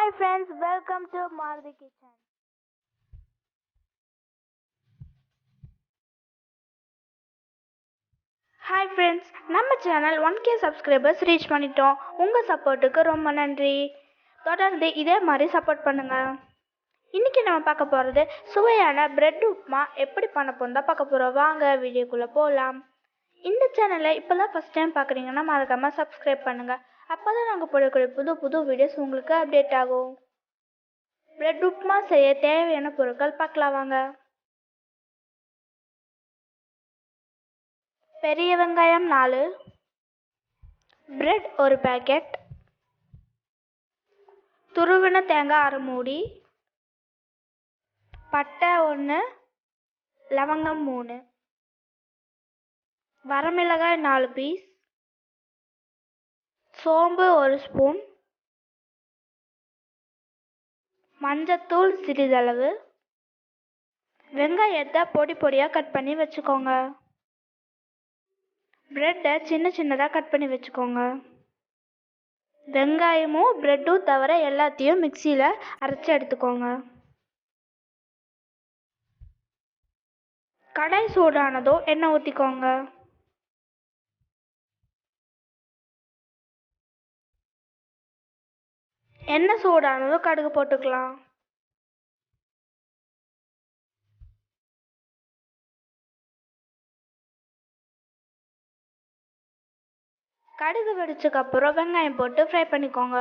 Hi friends, welcome to Maruti Kitchen. Hi friends, நம்ம channel 1K subscribers reach பண்ணிட்டோம். உங்கள் சப்போர்ட்டுக்கு ரொம்ப நன்றி. தொடர்ந்து இதே மாதிரி சப்போர்ட் பண்ணுங்கள். இன்றைக்கி நம்ம பார்க்க போகிறது சுவையான பிரெட் உப்புமா எப்படி பண்ண போகிறோம் தான் பார்க்க போகிறோம். வாங்க வீடியோக்குள்ளே போகலாம். இந்த சேனலை இப்போ தான் ஃபஸ்ட் டைம் பார்க்குறீங்கன்னா மறக்காமல் சப்ஸ்கிரைப் பண்ணுங்கள். அப்போ தான் நாங்கள் போடக்கூடிய புது புது வீடியோஸ் உங்களுக்கு அப்டேட் ஆகும். பிரெட் உப்புமா செய்ய தேவையான பொருட்கள் பார்க்கலாம் வாங்க. பெரிய வெங்காயம் 4, பிரெட் 1 பேக்கெட், துருவின தேங்காய் 1/2 மூடி, பட்டை 1, லவங்கம் 3, வரமிளகாய் 4 பீஸ், சோம்பு 1 ஸ்பூன், மஞ்சத்தூள் சிறிதளவு. வெங்காயத்தை பொடி பொடியாக கட் பண்ணி வச்சுக்கோங்க. பிரெட்டை சின்ன சின்னதாக கட் பண்ணி வச்சுக்கோங்க. வெங்காயமும் பிரெட்டும் தவிர எல்லாத்தையும் மிக்சியில் அரைச்சி எடுத்துக்கோங்க. கடாய் சூடானதும் எண்ணெய் ஊற்றிக்கோங்க. எண்ணெய் சூடானதும் கடுகு போட்டுக்கலாம். கடுகு வெடிச்சதுக்கப்புறம் வெங்காயம் போட்டு ஃப்ரை பண்ணிக்கோங்க.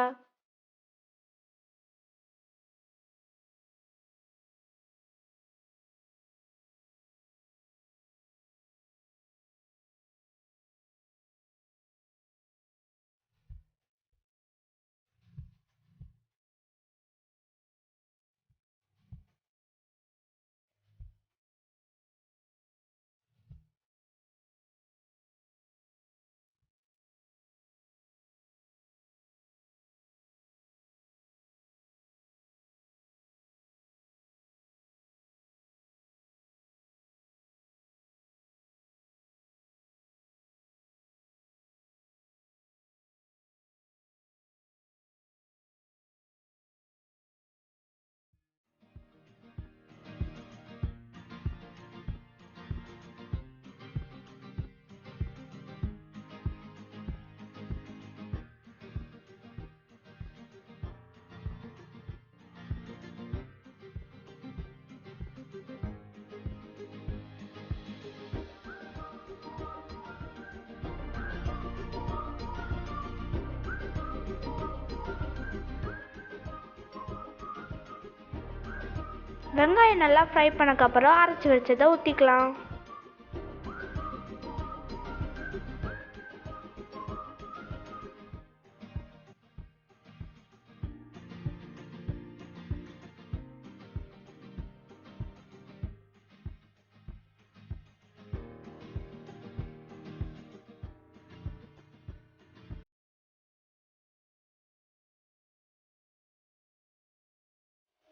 வெங்காயம் நல்லா ஃப்ரை பண்ணக்கப்புறம் அரைச்சி வச்சதை ஊற்றிக்கலாம்.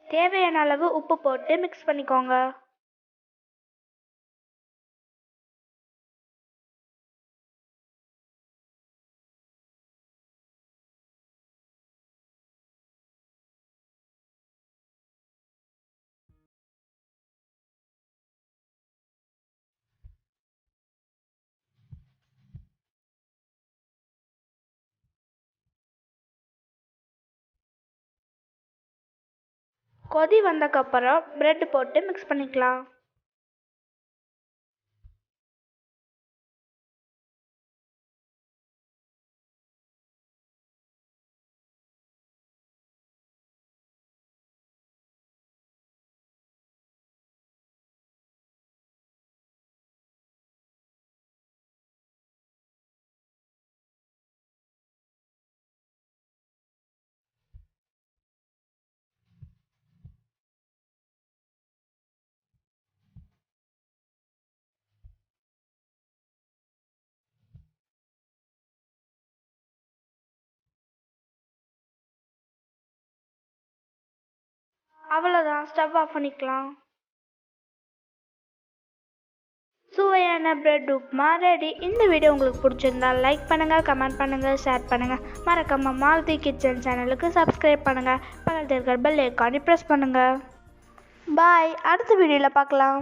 தேவையான அளவு உப்பு போட்டு மிக்ஸ் பண்ணிக்கோங்க. கொதி வந்தக்கப்புறம் பிரெட் போட்டு மிக்ஸ் பண்ணிக்கலாம். அவ்வளோதான், ஸ்டவ் ஆஃப் பண்ணிக்கலாம். சுவையான பிரெட் உப்புமா ரெடி. இந்த வீடியோ உங்களுக்கு பிடிச்சிருந்தா லைக் பண்ணுங்கள், கமெண்ட் பண்ணுங்கள், ஷேர் பண்ணுங்கள். மறக்காமல் மாலதி கிச்சன் சேனலுக்கு சப்ஸ்கிரைப் பண்ணுங்கள். பக்கத்தில் இருக்கிற பெல் ஐக்கானை ப்ரெஸ் பண்ணுங்கள். பாய். அடுத்த வீடியோவில் பார்க்கலாம்.